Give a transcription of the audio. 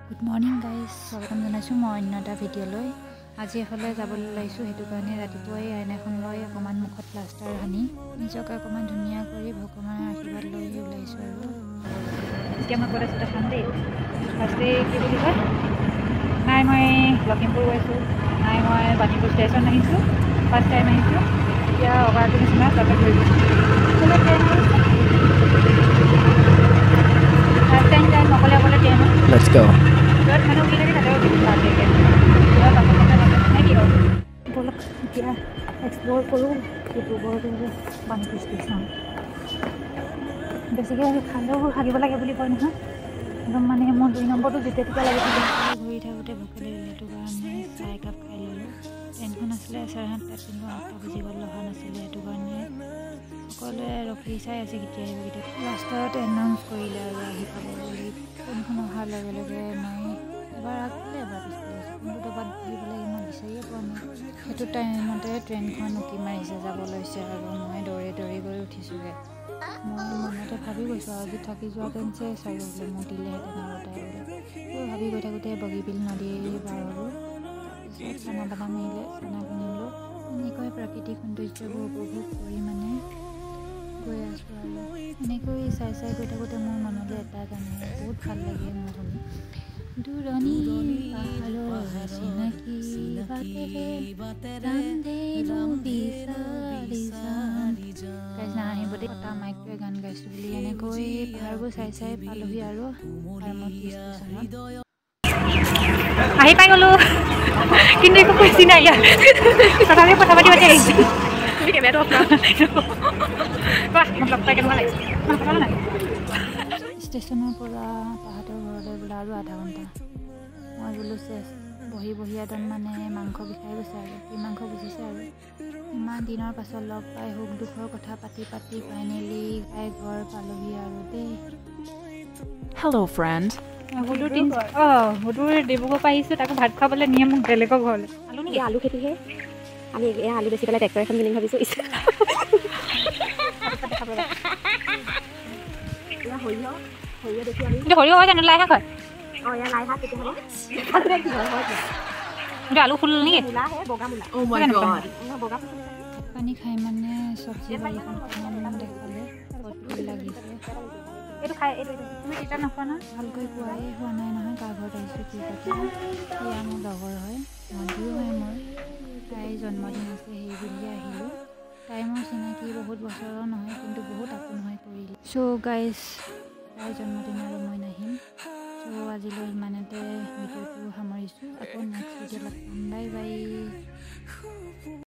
Good morning guys, স্বাগতম জনাইছোঁ মই অন্য এটা ভিডিঅ'লৈ। আজি এফালে যাবলৈ ওলাইছোঁ, সেইটো কাৰণে ৰাতিপুৱাই আইনাখন লৈ অকণমান মুখত প্লাষ্টাৰ সানি নিজকে অকণমান ধুনীয়া কৰি ভগৱানৰ আশীৰ্বাদ লৈ ওলাইছোঁ। আৰু এতিয়া মই ক'ত আছোঁ দেখাম দেই। ফাৰ্ষ্টে কি বুলি কয়, নাই মই লখিমপুৰ গৈছোঁ, নাই মই বাণীপুৰ ষ্টেচন আহিছোঁ, ফাৰ্ষ্ট টাইম আহিছোঁ। এতিয়া অভাৰটোৰ নিচিনা তাতে ঘূৰি গৈছোঁ। ফাৰ্ষ্ট টাইম যাই অকলে অকলে ট্ৰেইনত। Let's go. বলক এতিয়া এক্সপ্ল'ৰ কৰোঁ ডিব্ৰুগড় বাণীপুৰ ষ্টেচন। বেছিকৈ খালেও হাগিব লাগে বুলি কয় নহয়, একদম মানে মোৰ 2 নম্বৰটো যেতিয়া তেতিয়া লাগি থাকে। ঘূৰি থাকোঁতে ভোকে লাগিলে, সেইটো কাৰণে চাহ একাপ খাই ল'লোঁ। ট্ৰেইনখন আছিলে 7:30 কিন্তু 8টা বাজি গ'ল, অহা নাছিলে। সেইটো কাৰণে সকলোৱে ৰখি চাই আছে কেতিয়া আহিব কেতিয়া। লাষ্টত এনাউন্স কৰিলে আৰু আহি পাব বুলি। ট্ৰেইনখন অহাৰ লগে লগে মই এবাৰ আগফালে এবাৰ পিছফালে আছোঁ, কিন্তু দবাত বহি পেলাই মই বিচাৰিয়ে পোৱা নাই। সেইটো টাইমতে ট্ৰেইনখন উকি মাৰিছে, যাব লৈছে আৰু মই দৌৰি দৌৰি গৈ উঠিছোঁগৈ। মই মনতে ভাবি গৈছোঁ আৰু আজি থাকি যোৱাহেঁতেন চাৰি বোলে মোক দিলেহেঁতেন আৰু তাই বোলে। ভাবি গৈ থাকোঁতে বগীবিল নদী পাৰ হ'লোঁ। তাৰপিছত চানা বানা মাৰিলে, চানা কিনিলোঁ। এনেকৈ প্ৰাকৃতিক সৌন্দৰ্যবোৰ উপভোগ কৰি মানে গৈ আছোঁ। আৰু এনেকৈ চাই চাই গৈ থাকোঁতে মোৰ মনলৈ এটা গান আহে, বহুত ভাল লাগে মোৰ শুনি। দূৰণি পাহাৰৰ চিনাকি বাটেৰে ৰান্ধেনো বিচাৰি যাম। গাইজ নাহাঁহিব দেই, এটা মাইকটোৱে গান গাইছোঁ বুলি। এনেকৈ পাহাৰবোৰ চাই চাই পালোহি আৰু ষ্টেচনত। আহি পাই গ'লোঁ, কিন্তু একো খুচি নাই ইয়াত। তথাপিও কথা পাতি পাতি আহিছোঁ। ষ্টেচনৰ পৰা তাহাঁতৰ ঘৰলৈ বোলে আৰু আধা ঘণ্টা। মই বোলো চেছ, বহি বহি একদম মানে মাংস বিষাই গৈছে আৰু কি মাংস বুজিছে আৰু। ইমান দিনৰ পাছত লগ পাই সুখ দুখৰ কথা পাতি পাতি ফাইনেলি তাই ঘৰ পালোহি আৰু দেই। Hello, friend. সুদূৰ ডিব্ৰুগড় পৰা আহিছোঁ, তাকো ভাত খুৱাবলৈ নিয়ে মোক বেলেগৰ ঘৰলৈ। আলু নেকি? আলু খেতিহে আমি এয়া আলু বেচি পেলাই ট্ৰেক্টৰ এখন কিনিম ভাবিছোঁ। সৰিয়হ হয় জানো, লাই শাক হয়? আলু ফুল নেকি? পানী খাই মানে চব্জি বাৰীখন দেখালে লাগিছে। এইটো খাই তুমি তিতা নোখোৱা ন? ভালকৈ খোৱাই হোৱা নাই নহয়, কাৰ ঘৰত আহিছোঁ কি কথা। এয়া মোৰ লগৰ হয়, ভণ্টিও হয় মোৰ। তাইৰ জন্মদিন আছে সেই বুলিয়ে আহিলোঁ। তাই মোৰ চিনাকি বহুত বছৰৰ নহয়, কিন্তু বহুত আপোন হৈ পৰিলে। চ' গাইজ, তাইৰ জন্মদিন আৰু মই নাহিম। চ' আজিলৈ ইমানতে ভিডিঅ'টো সামৰিছোঁ। আকৌ নেক্সট ভিডিঅ'ত লগ পাম। Bye bye.